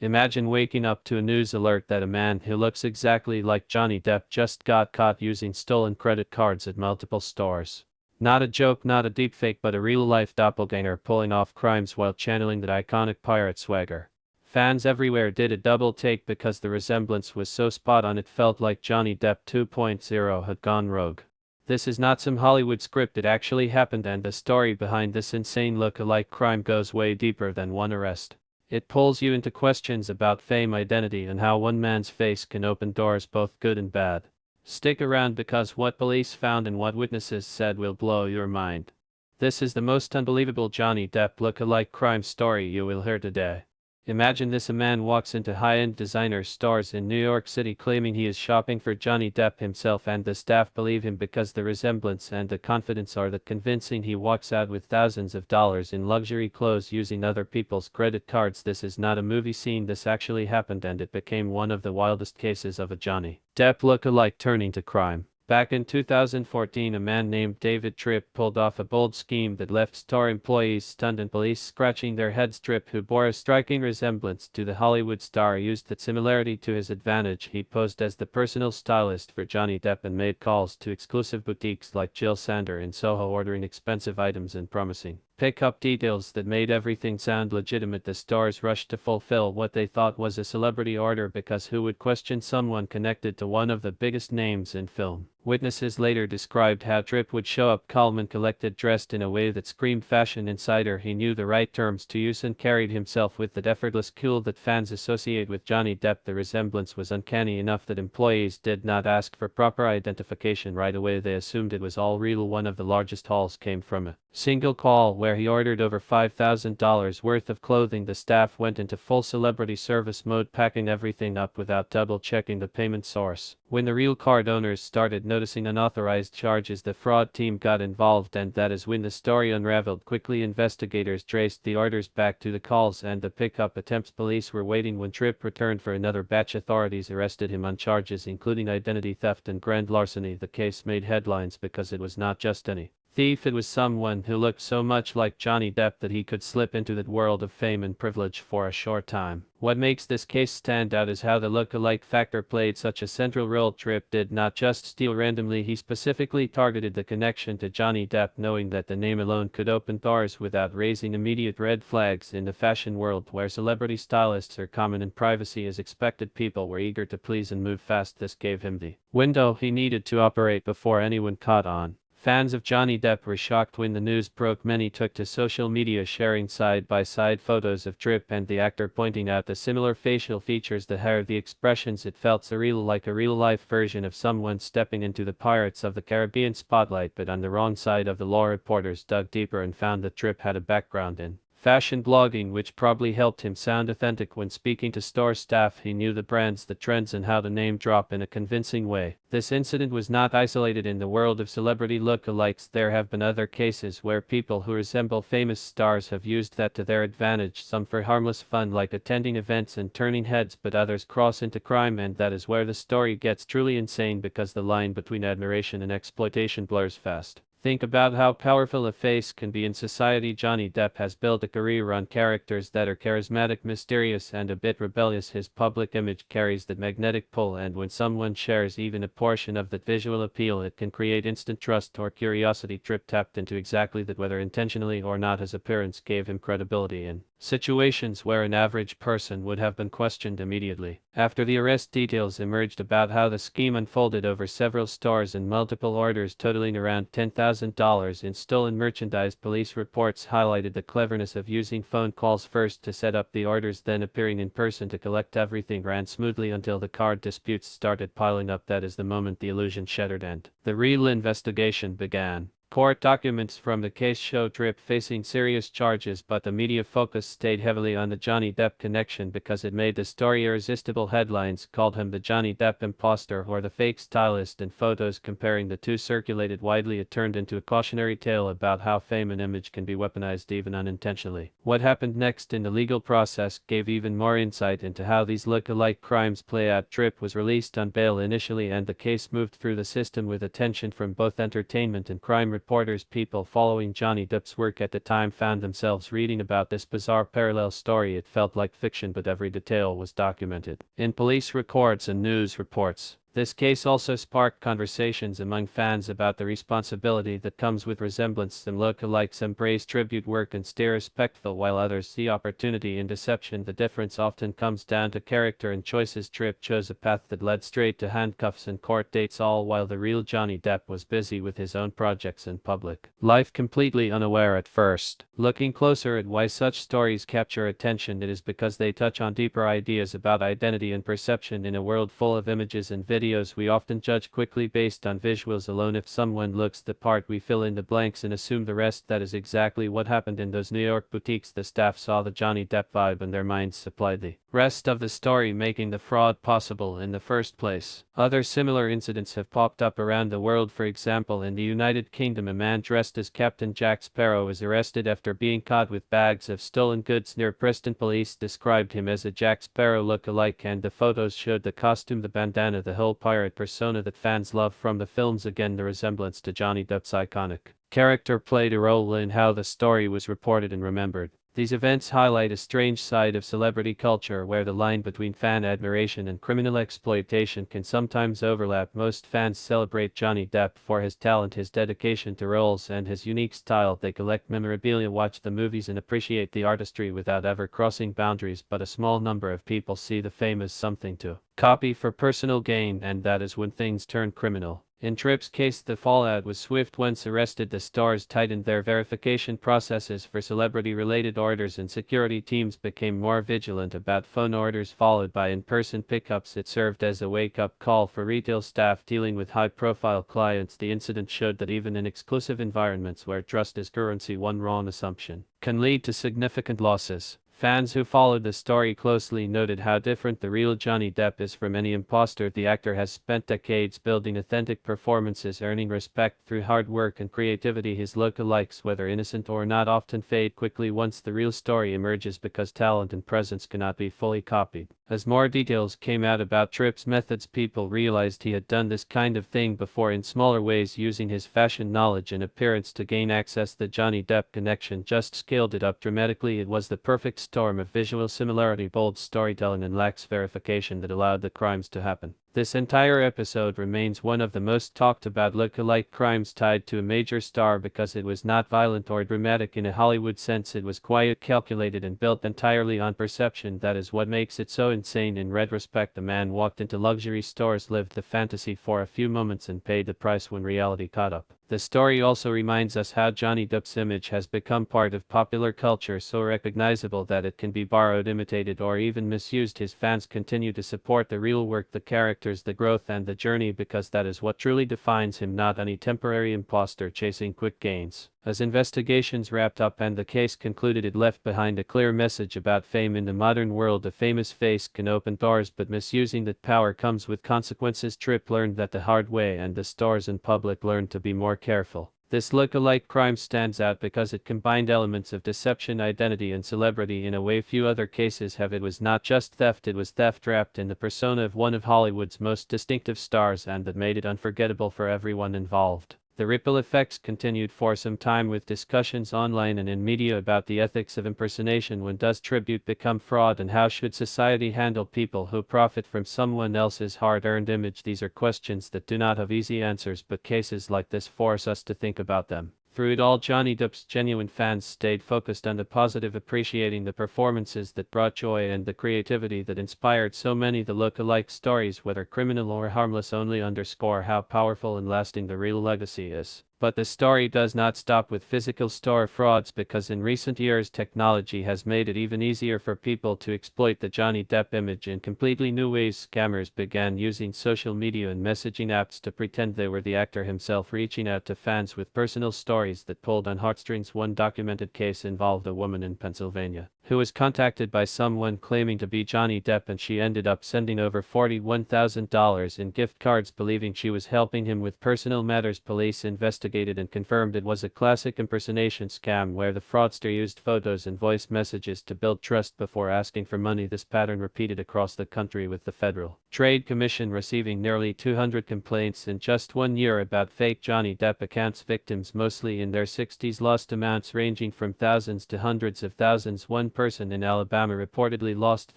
Imagine waking up to a news alert that a man who looks exactly like Johnny Depp just got caught using stolen credit cards at multiple stores. Not a joke, not a deepfake, but a real-life doppelganger pulling off crimes while channeling that iconic pirate swagger. Fans everywhere did a double take because the resemblance was so spot on it felt like Johnny Depp 2.0 had gone rogue. This is not some Hollywood script, it actually happened, and the story behind this insane look-alike crime goes way deeper than one arrest. It pulls you into questions about fame, identity, and how one man's face can open doors both good and bad. Stick around because what police found and what witnesses said will blow your mind. This is the most unbelievable Johnny Depp look-alike crime story you will hear today. Imagine this: a man walks into high-end designer stores in New York City claiming he is shopping for Johnny Depp himself, and the staff believe him because the resemblance and the confidence are that convincing. He walks out with thousands of dollars in luxury clothes using other people's credit cards. This is not a movie scene, this actually happened, and it became one of the wildest cases of a Johnny Depp look-alike turning to crime. Back in 2014, a man named David Tripp pulled off a bold scheme that left store employees stunned and police scratching their heads. Tripp, who bore a striking resemblance to the Hollywood star, used that similarity to his advantage. He posed as the personal stylist for Johnny Depp and made calls to exclusive boutiques like Jill Sander in Soho, ordering expensive items and promising pick-up details that made everything sound legitimate. The stores rushed to fulfill what they thought was a celebrity order, because who would question someone connected to one of the biggest names in film? Witnesses later described how Tripp would show up calm and collected, dressed in a way that screamed fashion insider. He knew the right terms to use and carried himself with that effortless cool that fans associate with Johnny Depp. The resemblance was uncanny enough that employees did not ask for proper identification right away. They assumed it was all real. One of the largest hauls came from a single call where he ordered over $5,000 worth of clothing. The staff went into full celebrity service mode, packing everything up without double-checking the payment source. When the real card owners started noticing unauthorized charges, the fraud team got involved, and that is when the story unraveled quickly. Investigators traced the orders back to the calls and the pickup attempts. Police were waiting when Tripp returned for another batch. Authorities arrested him on charges including identity theft and grand larceny. The case made headlines because it was not just any thief, it was someone who looked so much like Johnny Depp that he could slip into that world of fame and privilege for a short time. What makes this case stand out is how the look-alike factor played such a central role. Tripp did not just steal randomly, he specifically targeted the connection to Johnny Depp, knowing that the name alone could open doors without raising immediate red flags. In the fashion world, where celebrity stylists are common and privacy is expected, people were eager to please and move fast. This gave him the window he needed to operate before anyone caught on. Fans of Johnny Depp were shocked when the news broke. Many took to social media sharing side-by-side photos of Tripp and the actor, pointing out the similar facial features, the hair, the expressions. It felt surreal, like a real-life version of someone stepping into the Pirates of the Caribbean spotlight. But on the wrong side of the law, reporters dug deeper and found that Tripp had a background in fashion blogging, which probably helped him sound authentic when speaking to store staff. He knew the brands, the trends, and how to name drop in a convincing way. This incident was not isolated in the world of celebrity look-alikes. There have been other cases where people who resemble famous stars have used that to their advantage, some for harmless fun like attending events and turning heads, but others cross into crime, and that is where the story gets truly insane, because the line between admiration and exploitation blurs fast. Think about how powerful a face can be in society. Johnny Depp has built a career on characters that are charismatic, mysterious, and a bit rebellious. His public image carries that magnetic pull, and when someone shares even a portion of that visual appeal, it can create instant trust or curiosity. Tripp tapped into exactly that, whether intentionally or not. His appearance gave him credibility in situations where an average person would have been questioned immediately. After the arrest, details emerged about how the scheme unfolded over several stores and multiple orders totaling around $10,000 in stolen merchandise. Police reports highlighted the cleverness of using phone calls first to set up the orders, then appearing in person to collect. Everything ran smoothly until the card disputes started piling up. That is the moment the illusion shattered and the real investigation began. Court documents from the case show Tripp facing serious charges, but the media focus stayed heavily on the Johnny Depp connection because it made the story irresistible. Headlines called him the Johnny Depp imposter or the fake stylist, and photos comparing the two circulated widely. It turned into a cautionary tale about how fame and image can be weaponized even unintentionally. What happened next in the legal process gave even more insight into how these look-alike crimes play out. Tripp was released on bail initially, and the case moved through the system with attention from both entertainment and crime reporters, people following Johnny Depp's work at the time, found themselves reading about this bizarre parallel story. It felt like fiction, but every detail was documented in police records and news reports. This case also sparked conversations among fans about the responsibility that comes with resemblance. Some lookalikes embrace tribute work and stay respectful, while others see opportunity in deception. The difference often comes down to character and choices. Tripp chose a path that led straight to handcuffs and court dates, all while the real Johnny Depp was busy with his own projects and public life, completely unaware at first. Looking closer at why such stories capture attention, it is because they touch on deeper ideas about identity and perception. In a world full of images and videos, we often judge quickly based on visuals alone. If someone looks the part, we fill in the blanks and assume the rest. That is exactly what happened in those New York boutiques. The staff saw the Johnny Depp vibe and their minds supplied the rest of the story, making the fraud possible in the first place. Other similar incidents have popped up around the world. For example, in the United Kingdom, a man dressed as Captain Jack Sparrow was arrested after being caught with bags of stolen goods near Preston. Police described him as a Jack Sparrow look-alike, and the photos showed the costume, the bandana, the whole pirate persona that fans love from the films. Again, the resemblance to Johnny Depp's iconic character played a role in how the story was reported and remembered. These events highlight a strange side of celebrity culture where the line between fan admiration and criminal exploitation can sometimes overlap. Most fans celebrate Johnny Depp for his talent, his dedication to roles, and his unique style. They collect memorabilia, watch the movies, and appreciate the artistry without ever crossing boundaries. But a small number of people see the fame as something to copy for personal gain, and that is when things turn criminal. In Tripp's case, the fallout was swift. Once arrested, the stars tightened their verification processes for celebrity-related orders, and security teams became more vigilant about phone orders followed by in-person pickups. It served as a wake-up call for retail staff dealing with high-profile clients. The incident showed that even in exclusive environments where trust is currency, one wrong assumption can lead to significant losses. Fans who followed the story closely noted how different the real Johnny Depp is from any imposter. The actor has spent decades building authentic performances, earning respect through hard work and creativity. His lookalikes, whether innocent or not, often fade quickly once the real story emerges, because talent and presence cannot be fully copied. As more details came out about Tripp's methods, people realized he had done this kind of thing before in smaller ways, using his fashion knowledge and appearance to gain access. The Johnny Depp connection just scaled it up dramatically. It was the perfect storm of visual similarity, bold storytelling, and lax verification that allowed the crimes to happen. This entire episode remains one of the most talked about look-alike crimes tied to a major star because it was not violent or dramatic in a Hollywood sense. It was quiet, calculated, and built entirely on perception. That is what makes it so insane. In retrospect, the man walked into luxury stores, lived the fantasy for a few moments, and paid the price when reality caught up. The story also reminds us how Johnny Depp's image has become part of popular culture, so recognizable that it can be borrowed, imitated, or even misused. His fans continue to support the real work, the characters, the growth, and the journey, because that is what truly defines him, not any temporary imposter chasing quick gains. As investigations wrapped up and the case concluded, it left behind a clear message about fame. In the modern world, a famous face can open doors, but misusing that power comes with consequences. Tripp learned that the hard way, and the stars and public learned to be more careful. This look-alike crime stands out because it combined elements of deception, identity, and celebrity in a way few other cases have. It was not just theft, it was theft wrapped in the persona of one of Hollywood's most distinctive stars, and that made it unforgettable for everyone involved. The ripple effects continued for some time, with discussions online and in media about the ethics of impersonation. When does tribute become fraud, and how should society handle people who profit from someone else's hard-earned image? These are questions that do not have easy answers, but cases like this force us to think about them. Through it all, Johnny Depp's genuine fans stayed focused on the positive, appreciating the performances that brought joy and the creativity that inspired so many. The look-alike stories, whether criminal or harmless, only underscore how powerful and lasting the real legacy is. But the story does not stop with physical store frauds, because in recent years technology has made it even easier for people to exploit the Johnny Depp image in completely new ways. Scammers began using social media and messaging apps to pretend they were the actor himself, reaching out to fans with personal stories that pulled on heartstrings. One documented case involved a woman in Pennsylvania who was contacted by someone claiming to be Johnny Depp, and she ended up sending over $41,000 in gift cards believing she was helping him with personal matters. Police investigated and confirmed it was a classic impersonation scam where the fraudster used photos and voice messages to build trust before asking for money. This pattern repeated across the country, with the Federal Trade Commission receiving nearly 200 complaints in just 1 year about fake Johnny Depp accounts. Victims, mostly in their 60s, lost amounts ranging from thousands to hundreds of thousands. One person in Alabama reportedly lost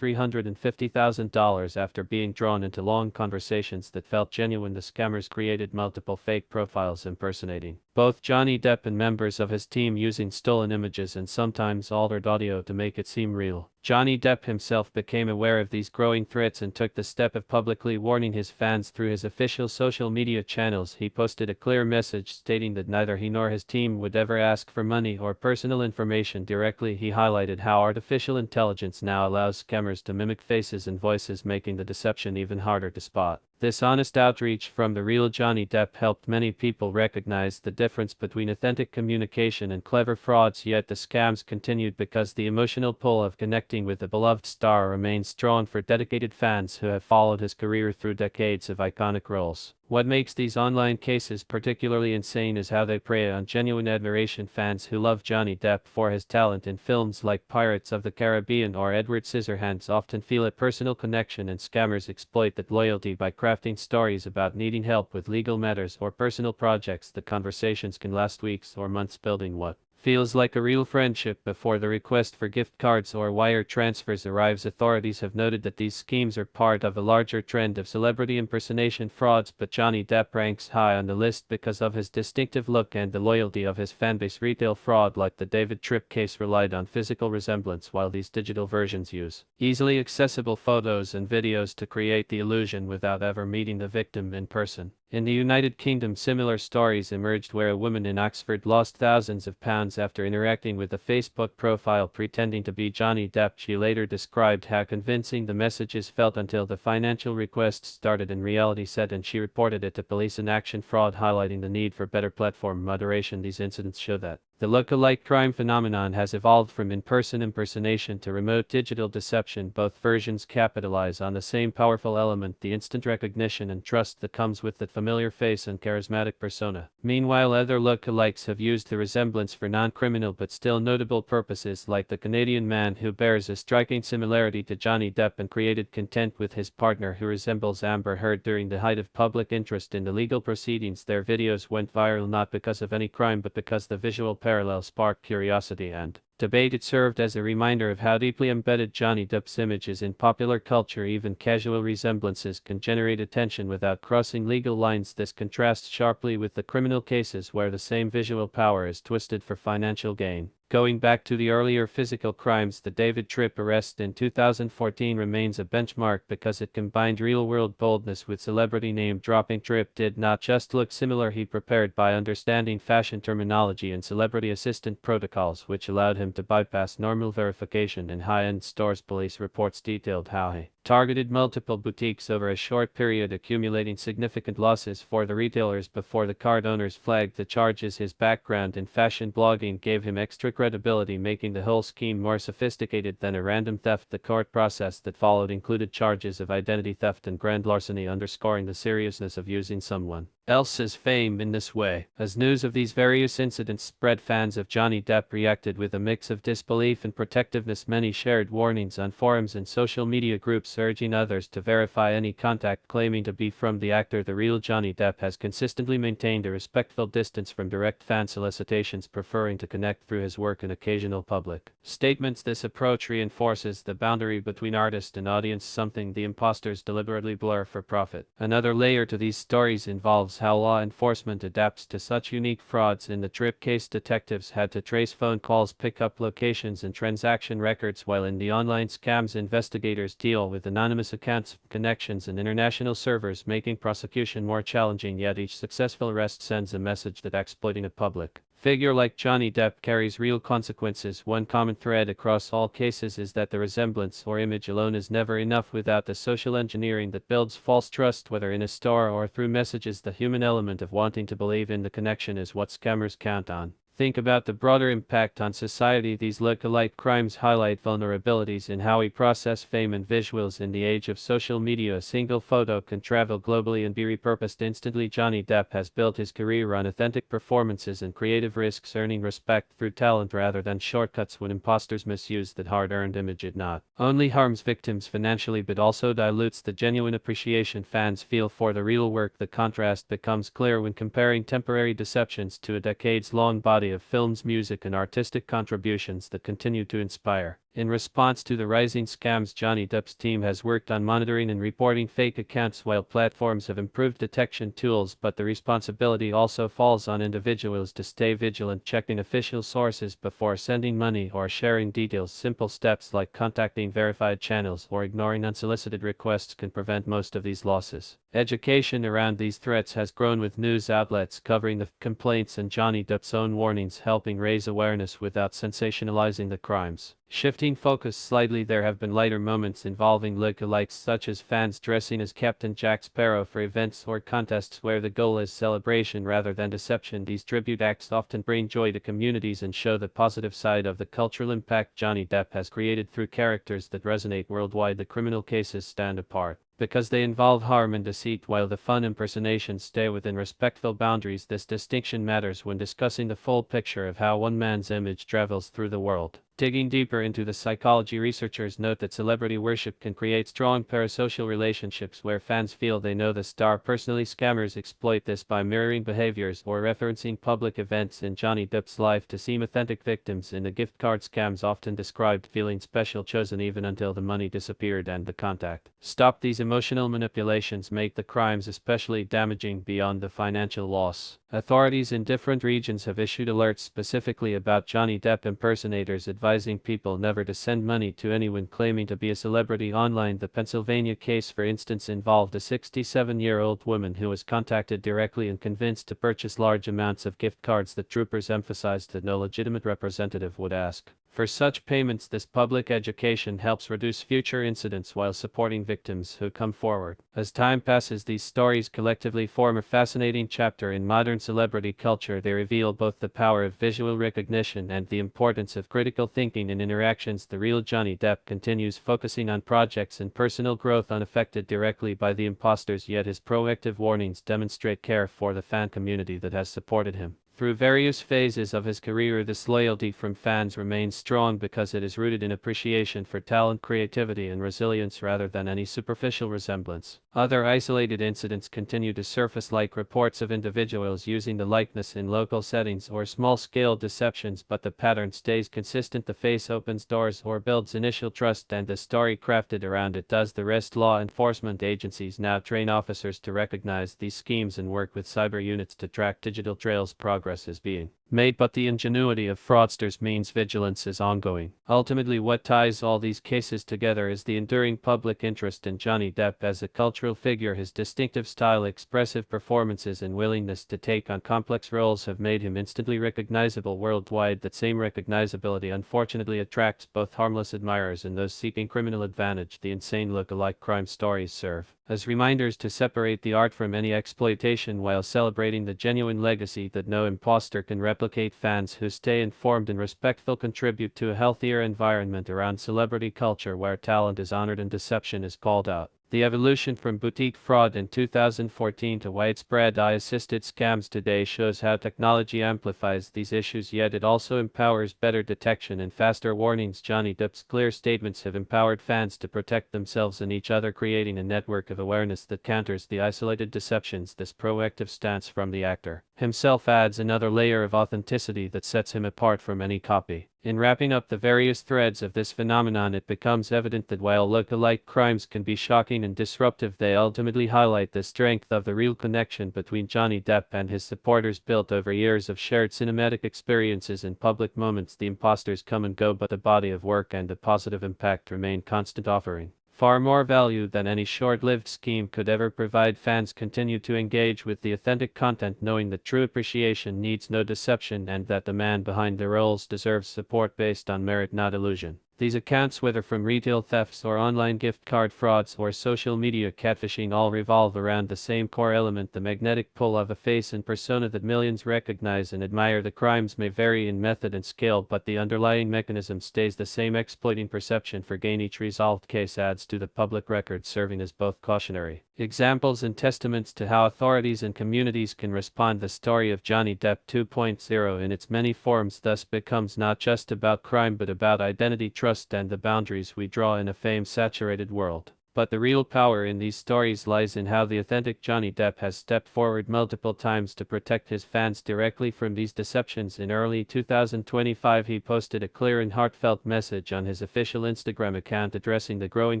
$350,000 after being drawn into long conversations that felt genuine. The scammers created multiple fake profiles impersonating both Johnny Depp and members of his team, using stolen images and sometimes altered audio to make it seem real. Johnny Depp himself became aware of these growing threats and took the step of publicly warning his fans through his official social media channels. He posted a clear message stating that neither he nor his team would ever ask for money or personal information directly. He highlighted how artificial intelligence now allows scammers to mimic faces and voices, making the deception even harder to spot. This honest outreach from the real Johnny Depp helped many people recognize the difference between authentic communication and clever frauds, yet the scams continued because the emotional pull of connecting with the beloved star remains strong for dedicated fans who have followed his career through decades of iconic roles. What makes these online cases particularly insane is how they prey on genuine admiration. Fans who love Johnny Depp for his talent in films like Pirates of the Caribbean or Edward Scissorhands often feel a personal connection, and scammers exploit that loyalty by crafting stories about needing help with legal matters or personal projects. The conversations can last weeks or months, building what feels like a real friendship before the request for gift cards or wire transfers arrives. Authorities have noted that these schemes are part of a larger trend of celebrity impersonation frauds, but Johnny Depp ranks high on the list because of his distinctive look and the loyalty of his fanbase. Retail fraud like the David Tripp case relied on physical resemblance, while these digital versions use easily accessible photos and videos to create the illusion without ever meeting the victim in person. In the United Kingdom, similar stories emerged where a woman in Oxford lost thousands of pounds after interacting with a Facebook profile pretending to be Johnny Depp. She later described how convincing the messages felt until the financial requests started and reality set in. She reported it to police. An action fraud highlighting the need for better platform moderation. These incidents show that the look-alike crime phenomenon has evolved from in-person impersonation to remote digital deception. Both versions capitalize on the same powerful element, the instant recognition and trust that comes with that familiar face and charismatic persona. Meanwhile, other look-alikes have used the resemblance for non-criminal but still notable purposes, like the Canadian man who bears a striking similarity to Johnny Depp and created content with his partner who resembles Amber Heard. During the height of public interest in the legal proceedings, their videos went viral not because of any crime but because the visual parallel sparked curiosity and debate. It served as a reminder of how deeply embedded Johnny Depp's image is in popular culture. Even casual resemblances can generate attention without crossing legal lines. This contrasts sharply with the criminal cases where the same visual power is twisted for financial gain. Going back to the earlier physical crimes, the David Tripp arrest in 2014 remains a benchmark because it combined real-world boldness with celebrity name-dropping. Tripp did not just look similar, he prepared by understanding fashion terminology and celebrity assistant protocols, which allowed him to bypass normal verification in high-end stores. Police reports detailed how he targeted multiple boutiques over a short period, accumulating significant losses for the retailers before the card owners flagged the charges. His background in fashion blogging gave him extra credibility, making the whole scheme more sophisticated than a random theft. The court process that followed included charges of identity theft and grand larceny, underscoring the seriousness of using someone else's fame in this way. As news of these various incidents spread, fans of Johnny Depp reacted with a mix of disbelief and protectiveness. Many shared warnings on forums and social media groups, urging others to verify any contact claiming to be from the actor. The real Johnny Depp has consistently maintained a respectful distance from direct fan solicitations, preferring to connect through his work and occasional public statements. This approach reinforces the boundary between artist and audience, something the imposters deliberately blur for profit. Another layer to these stories involves how law enforcement adapts to such unique frauds. In the Tripp case, detectives had to trace phone calls, pickup locations, and transaction records, while in the online scams, investigators deal with anonymous accounts, connections, and international servers, making prosecution more challenging. Yet each successful arrest sends a message that exploiting a public figure like Johnny Depp carries real consequences. One common thread across all cases is that the resemblance or image alone is never enough. Without the social engineering that builds false trust, whether in a store or through messages, the human element of wanting to believe in the connection is what scammers count on. Think about the broader impact on society. These look-alike crimes highlight vulnerabilities in how we process fame and visuals. In the age of social media, a single photo can travel globally and be repurposed instantly. Johnny Depp has built his career on authentic performances and creative risks, earning respect through talent rather than shortcuts. When imposters misuse that hard-earned image, it not only harms victims financially but also dilutes the genuine appreciation fans feel for the real work. The contrast becomes clear when comparing temporary deceptions to a decades-long body of films, music, and artistic contributions that continue to inspire. In response to the rising scams, Johnny Depp's team has worked on monitoring and reporting fake accounts while platforms have improved detection tools, but the responsibility also falls on individuals to stay vigilant, checking official sources before sending money or sharing details. Simple steps like contacting verified channels or ignoring unsolicited requests can prevent most of these losses. Education around these threats has grown, with news outlets covering the complaints and Johnny Depp's own warnings helping raise awareness without sensationalizing the crimes. Shifting focus slightly, there have been lighter moments involving look-alikes, such as fans dressing as Captain Jack Sparrow for events or contests where the goal is celebration rather than deception. These tribute acts often bring joy to communities and show the positive side of the cultural impact Johnny Depp has created through characters that resonate worldwide. The criminal cases stand apart because they involve harm and deceit, while the fun impersonations stay within respectful boundaries. This distinction matters when discussing the full picture of how one man's image travels through the world. Digging deeper into the psychology, researchers note that celebrity worship can create strong parasocial relationships where fans feel they know the star personally. Scammers exploit this by mirroring behaviors or referencing public events in Johnny Depp's life to seem authentic. Victims in the gift card scams often described feeling special, chosen even until the money disappeared and the contact stopped. These emotional manipulations make the crimes especially damaging beyond the financial loss. Authorities in different regions have issued alerts specifically about Johnny Depp impersonators, advising people never to send money to anyone claiming to be a celebrity online. The Pennsylvania case, for instance, involved a 67-year-old woman who was contacted directly and convinced to purchase large amounts of gift cards that troopers emphasized that no legitimate representative would ask for such payments. This public education helps reduce future incidents while supporting victims who come forward. As time passes, these stories collectively form a fascinating chapter in modern celebrity culture. They reveal both the power of visual recognition and the importance of critical thinking in interactions. The real Johnny Depp continues focusing on projects and personal growth unaffected directly by the imposters, yet his proactive warnings demonstrate care for the fan community that has supported him through various phases of his career. This loyalty from fans remains strong because it is rooted in appreciation for talent, creativity, and resilience rather than any superficial resemblance. Other isolated incidents continue to surface, like reports of individuals using the likeness in local settings or small-scale deceptions, but the pattern stays consistent. The face opens doors or builds initial trust, and the story crafted around it does the rest. Law enforcement agencies now train officers to recognize these schemes and work with cyber units to track digital trails. Progress is being made, but the ingenuity of fraudsters means vigilance is ongoing. Ultimately, what ties all these cases together is the enduring public interest in Johnny Depp as a cultural figure. His distinctive style, expressive performances, and willingness to take on complex roles have made him instantly recognizable worldwide. That same recognizability unfortunately attracts both harmless admirers and those seeking criminal advantage. The insane look-alike crime stories serve as reminders to separate the art from any exploitation while celebrating the genuine legacy that no imposter can replicate. Fans who stay informed and respectful contribute to a healthier environment around celebrity culture where talent is honored and deception is called out. The evolution from boutique fraud in 2014 to widespread AI-assisted scams today shows how technology amplifies these issues, yet it also empowers better detection and faster warnings. Johnny Depp's clear statements have empowered fans to protect themselves and each other, creating a network of awareness that counters the isolated deceptions. This proactive stance from the actor himself adds another layer of authenticity that sets him apart from any copy. In wrapping up the various threads of this phenomenon, it becomes evident that while look-alike crimes can be shocking and disruptive, they ultimately highlight the strength of the real connection between Johnny Depp and his supporters, built over years of shared cinematic experiences and public moments. The imposters come and go, but the body of work and the positive impact remain constant, offering far more value than any short-lived scheme could ever provide. Fans continue to engage with the authentic content, knowing that true appreciation needs no deception and that the man behind the roles deserves support based on merit, not illusion. These accounts, whether from retail thefts or online gift card frauds or social media catfishing, all revolve around the same core element: the magnetic pull of a face and persona that millions recognize and admire. The crimes may vary in method and scale, but the underlying mechanism stays the same: exploiting perception for gain. Each resolved case adds to the public record, serving as both cautionary examples and testaments to how authorities and communities can respond. The story of Johnny Depp 2.0 in its many forms thus becomes not just about crime but about identity, trust, and the boundaries we draw in a fame-saturated world. But the real power in these stories lies in how the authentic Johnny Depp has stepped forward multiple times to protect his fans directly from these deceptions. In early 2025, he posted a clear and heartfelt message on his official Instagram account addressing the growing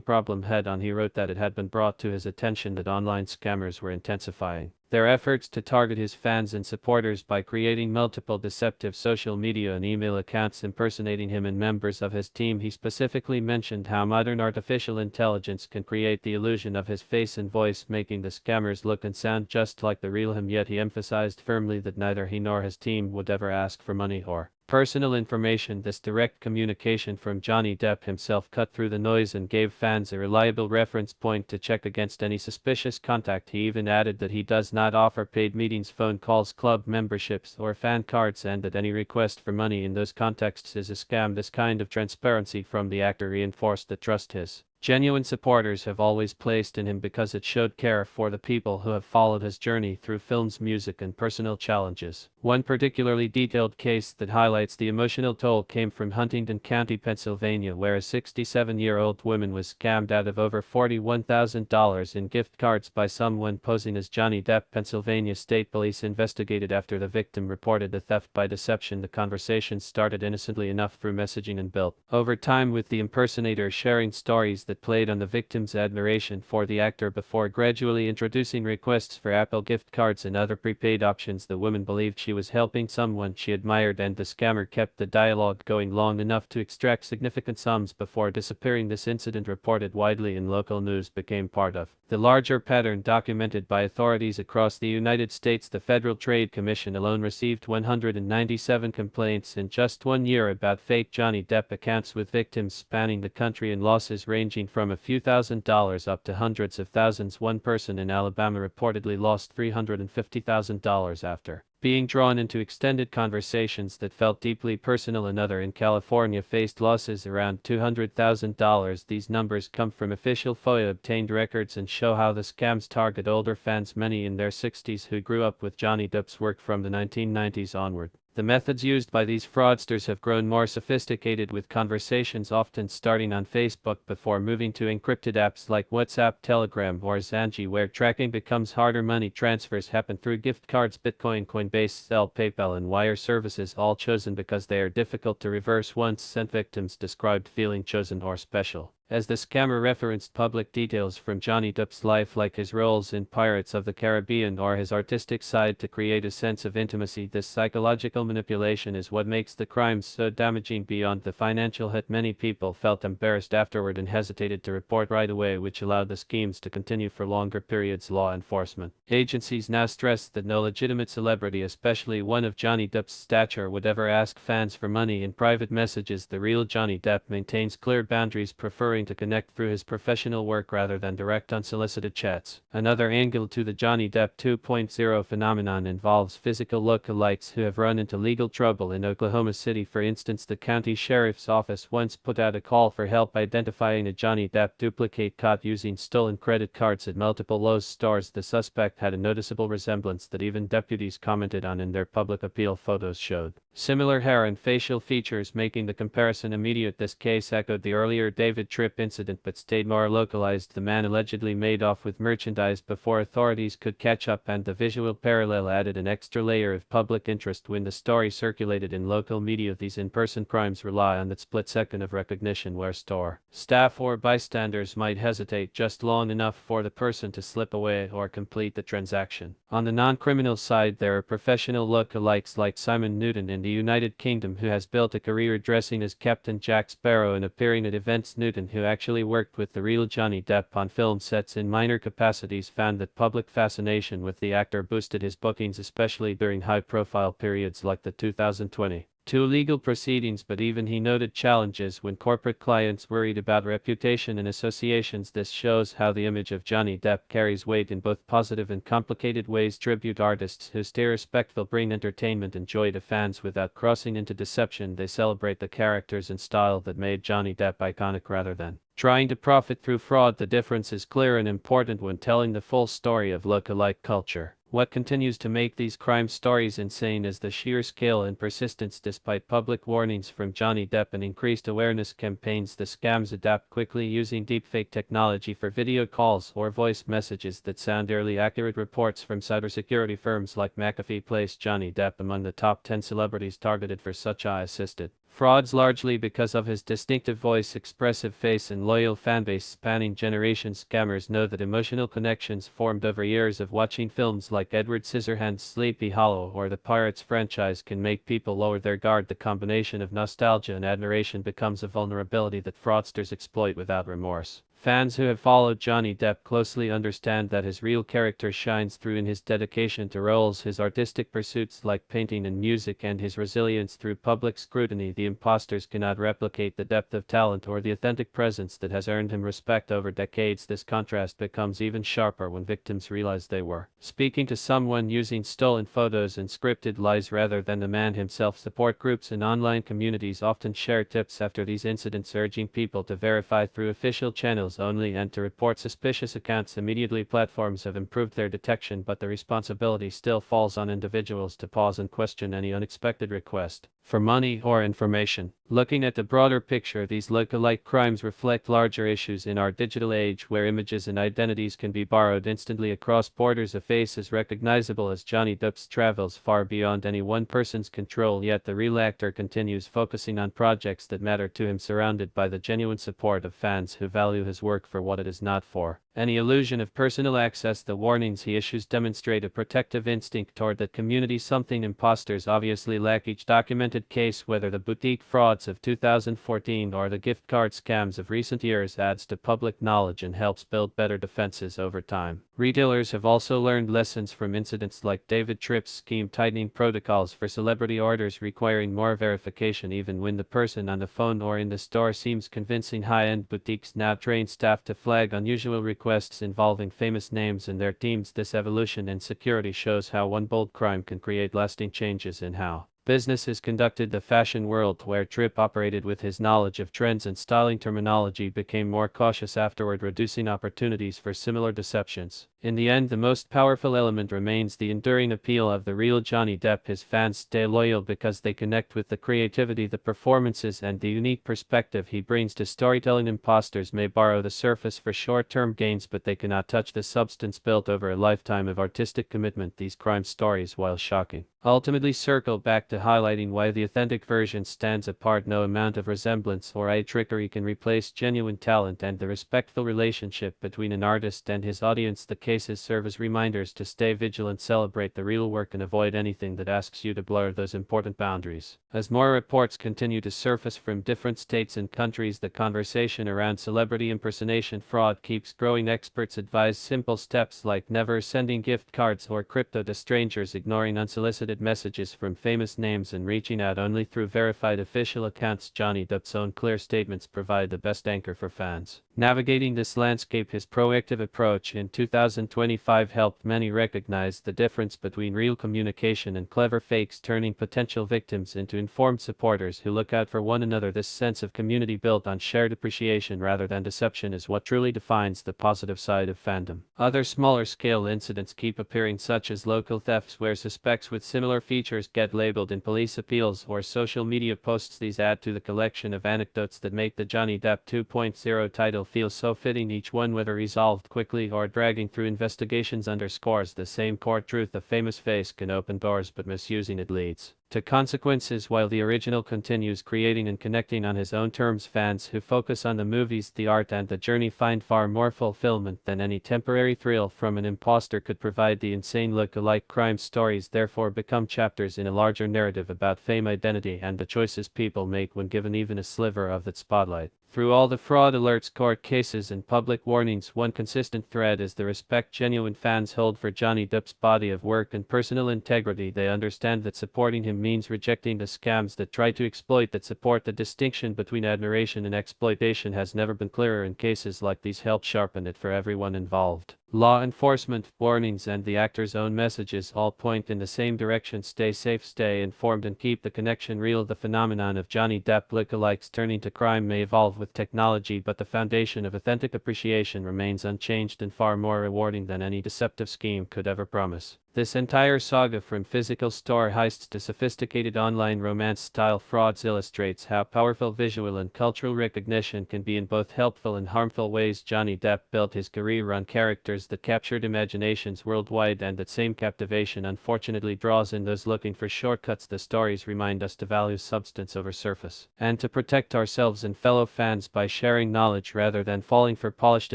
problem head-on. He wrote that it had been brought to his attention that online scammers were intensifying their efforts to target his fans and supporters by creating multiple deceptive social media and email accounts impersonating him and members of his team. He specifically mentioned how modern artificial intelligence can create the illusion of his face and voice, making the scammers look and sound just like the real him. Yet he emphasized firmly that neither he nor his team would ever ask for money or personal information. This direct communication from Johnny Depp himself cut through the noise and gave fans a reliable reference point to check against any suspicious contact. He even added that he does not offer paid meetings, phone calls, club memberships, or fan cards, and that any request for money in those contexts is a scam. This kind of transparency from the actor reinforced the trust his genuine supporters have always placed in him, because it showed care for the people who have followed his journey through films, music, and personal challenges. One particularly detailed case that highlights the emotional toll came from Huntington County, Pennsylvania, where a 67-year-old woman was scammed out of over $41,000 in gift cards by someone posing as Johnny Depp. Pennsylvania State Police investigated after the victim reported the theft by deception. The conversation started innocently enough through messaging and built over time, with the impersonator sharing stories that played on the victim's admiration for the actor before gradually introducing requests for Apple gift cards and other prepaid options. The woman believed she was helping someone she admired, and the scammer kept the dialogue going long enough to extract significant sums before disappearing. This incident, reported widely in local news, became part of the larger pattern documented by authorities across the United States. The Federal Trade Commission alone received 197 complaints in just 1 year about fake Johnny Depp accounts, with victims spanning the country and losses ranging from a few $1,000s up to hundreds of thousands. One person in Alabama reportedly lost $350,000 after being drawn into extended conversations that felt deeply personal. Another in California faced losses around $200,000. These numbers come from official FOIA-obtained records and show how the scams target older fans, many in their 60s, who grew up with Johnny Depp's work from the 1990s onward. The methods used by these fraudsters have grown more sophisticated, with conversations often starting on Facebook before moving to encrypted apps like WhatsApp, Telegram, or Zangi, where tracking becomes harder. Money transfers happen through gift cards, Bitcoin, Coinbase, Zelle, PayPal, and wire services, all chosen because they are difficult to reverse once sent. Victims described feeling chosen or special as the scammer referenced public details from Johnny Depp's life, like his roles in Pirates of the Caribbean or his artistic side, to create a sense of intimacy. This psychological manipulation is what makes the crimes so damaging. Beyond the financial hit, many people felt embarrassed afterward and hesitated to report right away, which allowed the schemes to continue for longer periods. Law enforcement agencies now stress that no legitimate celebrity, especially one of Johnny Depp's stature, would ever ask fans for money in private messages. The real Johnny Depp maintains clear boundaries, preferring to connect through his professional work rather than direct unsolicited chats. Another angle to the Johnny Depp 2.0 phenomenon involves physical look-alikes who have run into legal trouble. In Oklahoma City, for instance, the county sheriff's office once put out a call for help identifying a Johnny Depp duplicate caught using stolen credit cards at multiple Lowe's stores. The suspect had a noticeable resemblance that even deputies commented on in their public appeal. Photos showed similar hair and facial features, making the comparison immediate. This case echoed the earlier David Tripp incident but stayed more localized. The man allegedly made off with merchandise before authorities could catch up, and the visual parallel added an extra layer of public interest when the story circulated in local media. These in-person crimes rely on that split second of recognition where store staff or bystanders might hesitate just long enough for the person to slip away or complete the transaction. On the non-criminal side, there are professional look-alikes like Simon Newton in the United Kingdom, who has built a career dressing as Captain Jack Sparrow and appearing at events. Newton, who actually worked with the real Johnny Depp on film sets in minor capacities, found that public fascination with the actor boosted his bookings, especially during high-profile periods like the 2020 to legal proceedings, but even he noted challenges when corporate clients worried about reputation and associations. This shows how the image of Johnny Depp carries weight in both positive and complicated ways. Tribute artists who stay respectful bring entertainment and joy to fans without crossing into deception. They celebrate the characters and style that made Johnny Depp iconic rather than trying to profit through fraud. The difference is clear and important when telling the full story of look-alike culture. What continues to make these crime stories insane is the sheer scale and persistence. Despite public warnings from Johnny Depp and increased awareness campaigns, the scams adapt quickly, using deepfake technology for video calls or voice messages that sound eerily accurate. Reports from cybersecurity firms like McAfee place Johnny Depp among the top 10 celebrities targeted for such AI-assisted frauds, largely because of his distinctive voice, expressive face, and loyal fanbase spanning generations. Scammers know that emotional connections formed over years of watching films like Edward Scissorhands' Sleepy Hollow or the Pirates franchise can make people lower their guard. The combination of nostalgia and admiration becomes a vulnerability that fraudsters exploit without remorse. Fans who have followed Johnny Depp closely understand that his real character shines through in his dedication to roles, his artistic pursuits like painting and music, and his resilience through public scrutiny. The imposters cannot replicate the depth of talent or the authentic presence that has earned him respect over decades. This contrast becomes even sharper when victims realize they were speaking to someone using stolen photos and scripted lies rather than the man himself. Support groups and online communities often share tips after these incidents, urging people to verify through official channels only and to report suspicious accounts immediately. Platforms have improved their detection, but the responsibility still falls on individuals to pause and question any unexpected request for money or information. Looking at the broader picture, these look-alike crimes reflect larger issues in our digital age, where images and identities can be borrowed instantly across borders. A face as recognizable as Johnny Depp's travels far beyond any one person's control, yet the real actor continues focusing on projects that matter to him, surrounded by the genuine support of fans who value his work for what it is, not for any illusion of personal access. The warnings he issues demonstrate a protective instinct toward the community, something imposters obviously lack. Each documented case, whether the boutique frauds of 2014 or the gift card scams of recent years, adds to public knowledge and helps build better defenses over time. Retailers have also learned lessons from incidents like David Tripp's scheme, tightening protocols for celebrity orders, requiring more verification even when the person on the phone or in the store seems convincing. High-end boutiques now train staff to flag unusual requests involving famous names and their teams. This evolution in security shows how one bold crime can create lasting changes in how business is conducted. The fashion world, where Tripp operated with his knowledge of trends and styling terminology, became more cautious afterward, reducing opportunities for similar deceptions. In the end, the most powerful element remains the enduring appeal of the real Johnny Depp. His fans stay loyal because they connect with the creativity, the performances, and the unique perspective he brings to storytelling. Imposters may borrow the surface for short-term gains, but they cannot touch the substance built over a lifetime of artistic commitment. These crime stories, while shocking, ultimately circle back to highlighting why the authentic version stands apart. No amount of resemblance or eye trickery can replace genuine talent and the respectful relationship between an artist and his audience. The cases serve as reminders to stay vigilant, celebrate the real work, and avoid anything that asks you to blur those important boundaries. As more reports continue to surface from different states and countries, the conversation around celebrity impersonation fraud keeps growing. Experts advise simple steps like never sending gift cards or crypto to strangers, ignoring unsolicited messages from famous names, and reaching out only through verified official accounts. Johnny Depp's own clear statements provide the best anchor for fans navigating this landscape. His proactive approach in 2025 helped many recognize the difference between real communication and clever fakes, turning potential victims into informed supporters who look out for one another. This sense of community built on shared appreciation rather than deception is what truly defines the positive side of fandom. Other smaller scale incidents keep appearing, such as local thefts where suspects with similar features get labeled in police appeals or social media posts. These add to the collection of anecdotes that make the Johnny Depp 2.0 title feels so fitting. Each one, whether resolved quickly or dragging through investigations, underscores the same core truth: a famous face can open doors, but misusing it leads to consequences. While the original continues creating and connecting on his own terms, fans who focus on the movies, the art, and the journey find far more fulfillment than any temporary thrill from an imposter could provide. The insane look-alike crime stories therefore become chapters in a larger narrative about fame, identity, and the choices people make when given even a sliver of that spotlight. Through all the fraud alerts, court cases, and public warnings, one consistent thread is the respect genuine fans hold for Johnny Depp's body of work and personal integrity. They understand that supporting him means rejecting the scams that try to exploit that support. The distinction between admiration and exploitation has never been clearer, and cases like these help sharpen it for everyone involved. Law enforcement, warnings, and the actor's own messages all point in the same direction: stay safe, stay informed, and keep the connection real. The phenomenon of Johnny Depp lookalikes turning to crime may evolve with technology, but the foundation of authentic appreciation remains unchanged and far more rewarding than any deceptive scheme could ever promise. This entire saga, from physical store heists to sophisticated online romance-style frauds, illustrates how powerful visual and cultural recognition can be in both helpful and harmful ways. Johnny Depp built his career on characters that captured imaginations worldwide, and that same captivation unfortunately draws in those looking for shortcuts. The stories remind us to value substance over surface, and to protect ourselves and fellow fans by sharing knowledge rather than falling for polished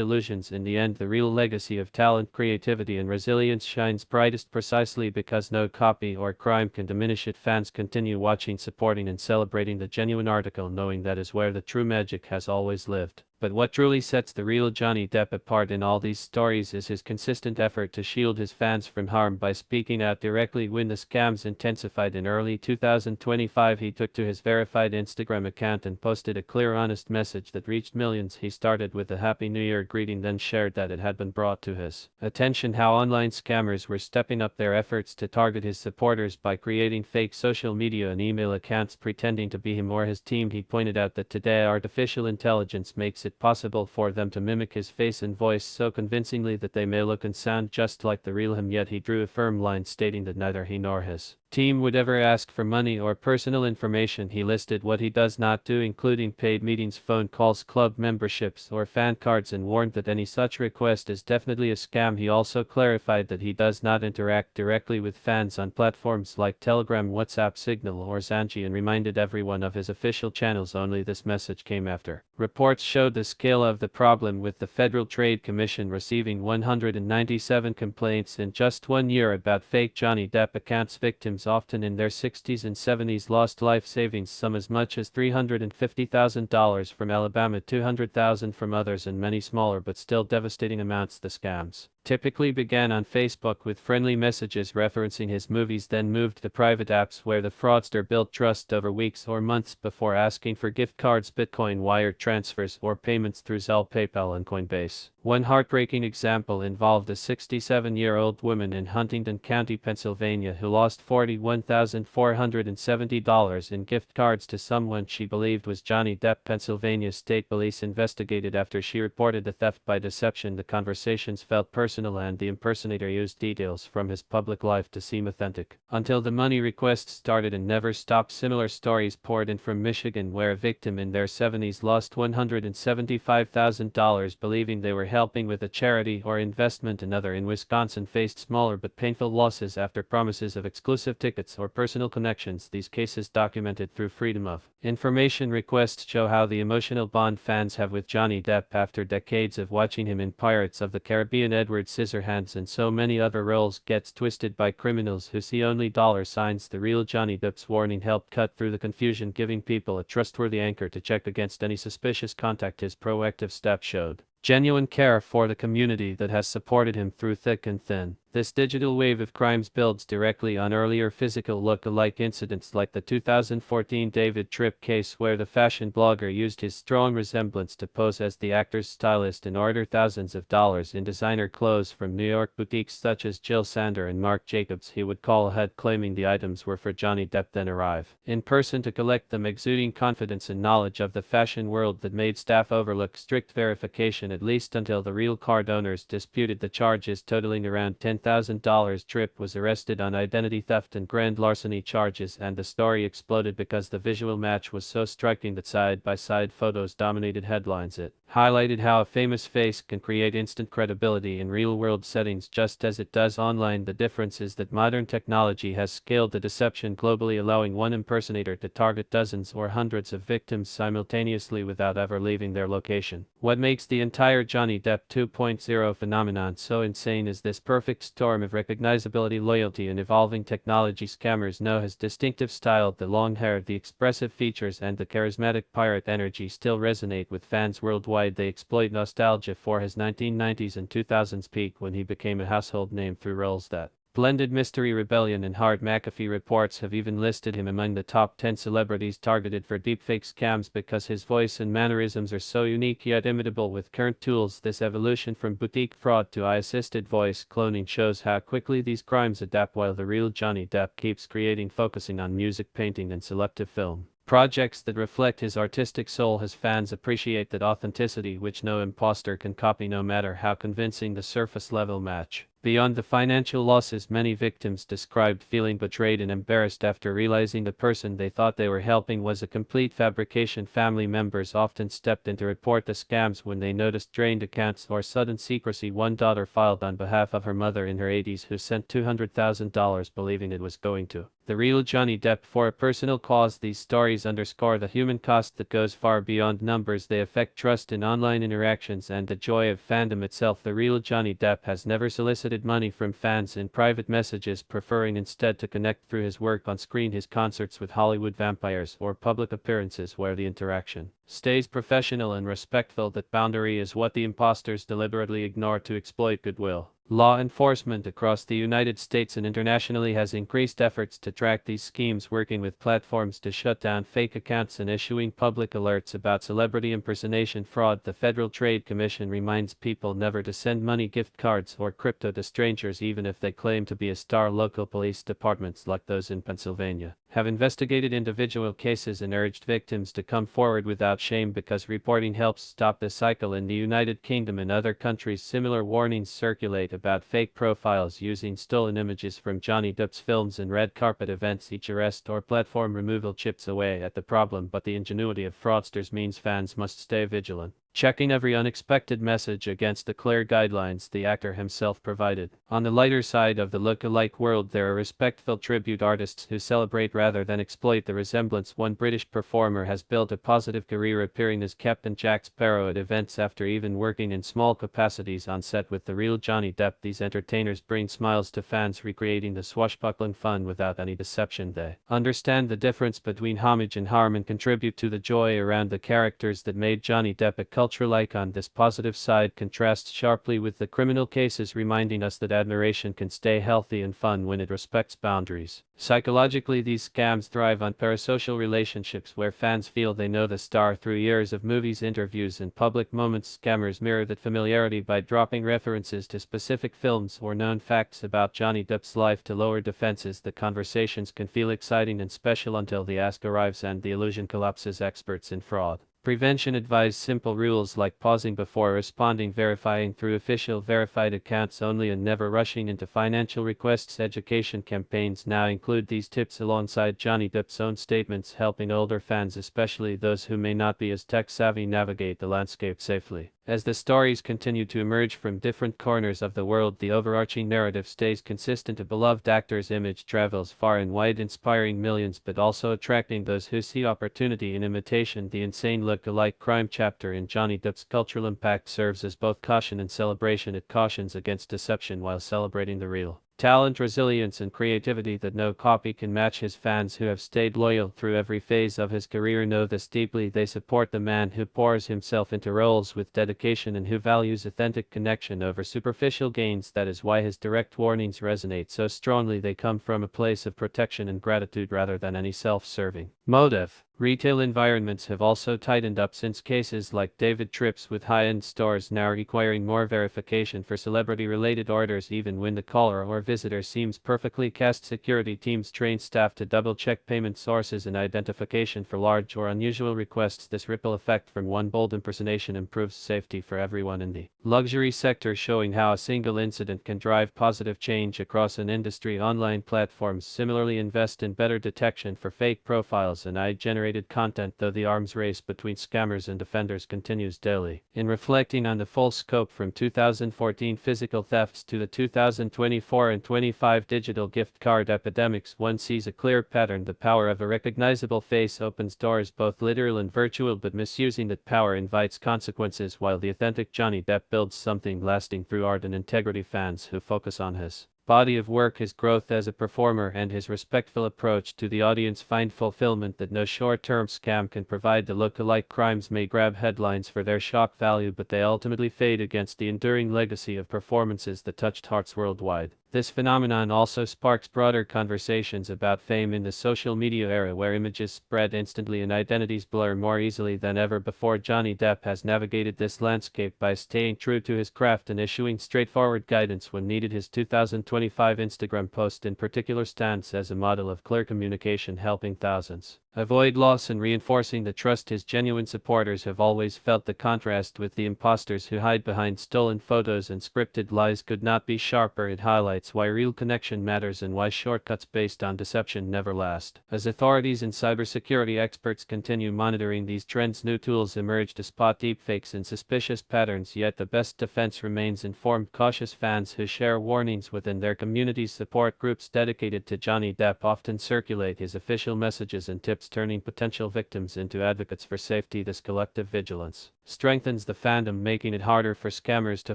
illusions. In the end, the real legacy of talent, creativity, and resilience shines brightest precisely because no copy or crime can diminish it. Fans continue watching, supporting, and celebrating the genuine article, knowing that is where the true magic has always lived. But what truly sets the real Johnny Depp apart in all these stories is his consistent effort to shield his fans from harm by speaking out directly. When the scams intensified in early 2025, he took to his verified Instagram account and posted a clear, honest message that reached millions. He started with a Happy New Year greeting, then shared that it had been brought to his attention how online scammers were stepping up their efforts to target his supporters by creating fake social media and email accounts pretending to be him or his team. He pointed out that today artificial intelligence makes it possible for them to mimic his face and voice so convincingly that they may look and sound just like the real him, yet he drew a firm line, stating that neither he nor his team would ever ask for money or personal information. He listed what he does not do, including paid meetings, phone calls, club memberships, or fan cards, and warned that any such request is definitely a scam. He also clarified that he does not interact directly with fans on platforms like Telegram, WhatsApp, Signal, or Zanji, and reminded everyone of his official channels only. This message came after reports showed the scale of the problem, with the Federal Trade Commission receiving 197 complaints in just 1 year about fake Johnny Depp accounts. Victims, often in their 60s and 70s, lost life savings, some as much as $350,000 from Alabama, $200,000 from others, and many smaller but still devastating amounts. The scams typically began on Facebook with friendly messages referencing his movies, then moved to private apps where the fraudster built trust over weeks or months before asking for gift cards, Bitcoin wire transfers, or payments through Zelle, PayPal, and Coinbase. One heartbreaking example involved a 67-year-old woman in Huntington County, Pennsylvania, who lost $41,470 in gift cards to someone she believed was Johnny Depp. Pennsylvania State Police investigated after she reported the theft by deception. The conversations felt personal, and the impersonator used details from his public life to seem authentic, until the money request started and never stopped. Similar stories poured in from Michigan, where a victim in their 70s lost $175,000 believing they were helping with a charity or investment. Another in Wisconsin faced smaller but painful losses after promises of exclusive tickets or personal connections. These cases, documented through Freedom of Information requests, show how the emotional bond fans have with Johnny Depp after decades of watching him in Pirates of the Caribbean, Edward Scissorhands, and so many other roles, gets twisted by criminals who see only dollar signs. The real Johnny Depp's warning helped cut through the confusion, giving people a trustworthy anchor to check against any suspicious contact. His proactive step showed genuine care for the community that has supported him through thick and thin. This digital wave of crimes builds directly on earlier physical look-alike incidents, like the 2014 David Tripp case, where the fashion blogger used his strong resemblance to pose as the actor's stylist and order thousands of dollars in designer clothes from New York boutiques such as Jill Sander and Marc Jacobs. He would call ahead, claiming the items were for Johnny Depp, then arrive in person to collect them, exuding confidence and knowledge of the fashion world that made staff overlook strict verification, at least until the real card owners disputed the charges, totaling around $10,000. Tripp was arrested on identity theft and grand larceny charges, and the story exploded because the visual match was so striking that side-by-side photos dominated headlines. It highlighted how a famous face can create instant credibility in real-world settings just as it does online. The difference is that modern technology has scaled the deception globally, allowing one impersonator to target dozens or hundreds of victims simultaneously without ever leaving their location. What makes the entire Johnny Depp 2.0 phenomenon so insane is this perfect storm of recognizability, loyalty, and evolving technology. Scammers know his distinctive style, the long hair, the expressive features, and the charismatic pirate energy still resonate with fans worldwide. They exploit nostalgia for his 1990s and 2000s peak when he became a household name through roles that blended mystery, rebellion, and hard. McAfee reports have even listed him among the top 10 celebrities targeted for deepfake scams because his voice and mannerisms are so unique yet imitable with current tools. This evolution from boutique fraud to AI-assisted voice cloning shows how quickly these crimes adapt, while the real Johnny Depp keeps creating, focusing on music, painting, and selective film projects that reflect his artistic soul. His fans appreciate that authenticity which no imposter can copy, no matter how convincing the surface-level match. Beyond the financial losses, many victims described feeling betrayed and embarrassed after realizing the person they thought they were helping was a complete fabrication. Family members often stepped in to report the scams when they noticed drained accounts or sudden secrecy. One daughter filed on behalf of her mother in her 80s who sent $200,000 believing it was going to the real Johnny Depp for a personal cause. These stories underscore the human cost that goes far beyond numbers. They affect trust in online interactions and the joy of fandom itself. The real Johnny Depp has never solicited money from fans in private messages, preferring instead to connect through his work on screen, his concerts with Hollywood vampires, or public appearances where the interaction stays professional and respectful. That boundary is what the imposters deliberately ignore to exploit goodwill. Law enforcement across the United States and internationally has increased efforts to track these schemes, working with platforms to shut down fake accounts and issuing public alerts about celebrity impersonation fraud. The Federal Trade Commission reminds people never to send money, gift cards, or crypto to strangers, even if they claim to be a star. Local police departments, like those in Pennsylvania, have investigated individual cases and urged victims to come forward without shame because reporting helps stop the cycle. In the United Kingdom and other countries, similar warnings circulate about fake profiles using stolen images from Johnny Depp's films and red carpet events. Each arrest or platform removal chips away at the problem, but the ingenuity of fraudsters means fans must stay vigilant, checking every unexpected message against the clear guidelines the actor himself provided. On the lighter side of the look-alike world, there are respectful tribute artists who celebrate rather than exploit the resemblance. One British performer has built a positive career appearing as Captain Jack Sparrow at events after even working in small capacities on set with the real Johnny Depp. These entertainers bring smiles to fans, recreating the swashbuckling fun without any deception. They understand the difference between homage and harm and contribute to the joy around the characters that made Johnny Depp a cultural icon. This positive side contrasts sharply with the criminal cases, reminding us that admiration can stay healthy and fun when it respects boundaries. Psychologically, these scams thrive on parasocial relationships where fans feel they know the star through years of movies, interviews, and public moments. Scammers mirror that familiarity by dropping references to specific films or known facts about Johnny Depp's life to lower defenses. The conversations can feel exciting and special until the ask arrives and the illusion collapses. Experts in fraud prevention advise simple rules like pausing before responding, verifying through official verified accounts only, and never rushing into financial requests. Education campaigns now include these tips alongside Johnny Depp's own statements, helping older fans, especially those who may not be as tech-savvy, navigate the landscape safely. As the stories continue to emerge from different corners of the world, the overarching narrative stays consistent. A beloved actor's image travels far and wide, inspiring millions but also attracting those who see opportunity in imitation. The insane look-alike crime chapter in Johnny Depp's cultural impact serves as both caution and celebration. It cautions against deception while celebrating the real talent, resilience, and creativity that no copy can match. His fans, who have stayed loyal through every phase of his career, know this deeply. They support the man who pours himself into roles with dedication and who values authentic connection over superficial gains. That is why his direct warnings resonate so strongly. They come from a place of protection and gratitude rather than any self-serving motive. Retail environments have also tightened up since cases like David Tripp's, with high-end stores now requiring more verification for celebrity-related orders even when the caller or visitor seems perfectly cast. Security teams train staff to double-check payment sources and identification for large or unusual requests. This ripple effect from one bold impersonation improves safety for everyone in the luxury sector, showing how a single incident can drive positive change across an industry. Online platforms similarly invest in better detection for fake profiles and AI-generated AI-generated content, though the arms race between scammers and defenders continues daily. In reflecting on the full scope from 2014 physical thefts to the 2024 and 25 digital gift card epidemics, one sees a clear pattern. The power of a recognizable face opens doors, both literal and virtual, but misusing that power invites consequences, while the authentic Johnny Depp builds something lasting through art and integrity. Fans who focus on his body of work, his growth as a performer, and his respectful approach to the audience find fulfillment that no short-term scam can provide. The look-alike crimes may grab headlines for their shock value, but they ultimately fade against the enduring legacy of performances that touched hearts worldwide. This phenomenon also sparks broader conversations about fame in the social media era, where images spread instantly and identities blur more easily than ever before. Johnny Depp has navigated this landscape by staying true to his craft and issuing straightforward guidance when needed. His 2025 Instagram post in particular stands as a model of clear communication, helping thousands avoid loss and reinforcing the trust his genuine supporters have always felt. The contrast with the imposters who hide behind stolen photos and scripted lies could not be sharper. It highlights why real connection matters and why shortcuts based on deception never last. As authorities and cybersecurity experts continue monitoring these trends, new tools emerge to spot deepfakes and suspicious patterns, yet the best defense remains informed, cautious fans who share warnings within their communities. Support groups dedicated to Johnny Depp often circulate his official messages and tips, turning potential victims into advocates for safety. This collective vigilance strengthens the fandom, making it harder for scammers to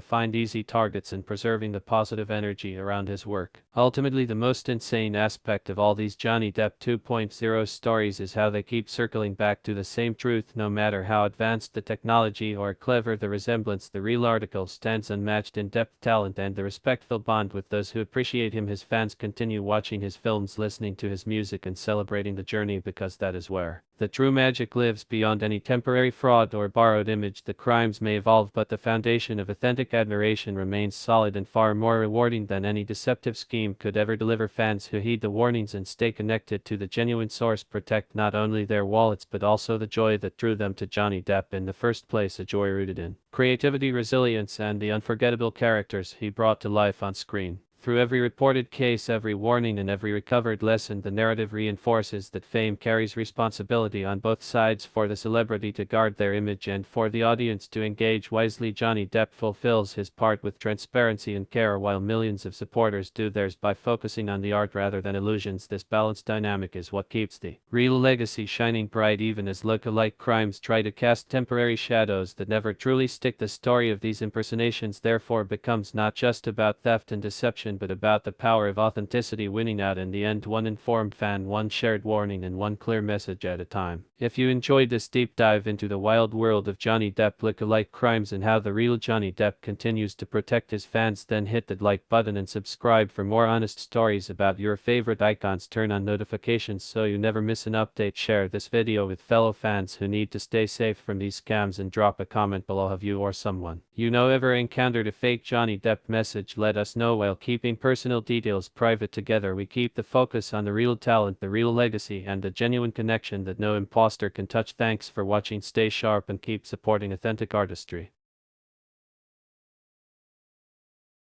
find easy targets and preserving the positive energy around his work. Ultimately, the most insane aspect of all these Johnny Depp 2.0 stories is how they keep circling back to the same truth. No matter how advanced the technology or clever the resemblance, the real article stands unmatched in depth, talent, and the respectful bond with those who appreciate him. His fans continue watching his films, listening to his music, and celebrating the journey, because that is where the true magic lives. Beyond any temporary fraud or borrowed image, the crimes may evolve, but the foundation of authentic admiration remains solid and far more rewarding than any deceptive scheme could ever deliver. Fans who heed the warnings and stay connected to the genuine source protect not only their wallets but also the joy that drew them to Johnny Depp in the first place, a joy rooted in creativity, resilience, and the unforgettable characters he brought to life on screen. Through every reported case, every warning, and every recovered lesson, the narrative reinforces that fame carries responsibility on both sides: for the celebrity to guard their image and for the audience to engage wisely. Johnny Depp fulfills his part with transparency and care, while millions of supporters do theirs by focusing on the art rather than illusions. This balanced dynamic is what keeps the real legacy shining bright, even as look-alike crimes try to cast temporary shadows that never truly stick. The story of these impersonations therefore becomes not just about theft and deception, but about the power of authenticity winning out in the end, one informed fan, one shared warning, and one clear message at a time. If you enjoyed this deep dive into the wild world of Johnny Depp look-alike crimes and how the real Johnny Depp continues to protect his fans, then hit that like button and subscribe for more honest stories about your favorite icons. Turn on notifications so you never miss an update. Share this video with fellow fans who need to stay safe from these scams, and drop a comment below. Have you or someone you know ever encountered a fake Johnny Depp message? Let us know. While keeping personal details private, together we keep the focus on the real talent, the real legacy, and the genuine connection that no imposter can touch. Thanks for watching. Stay sharp and keep supporting authentic artistry.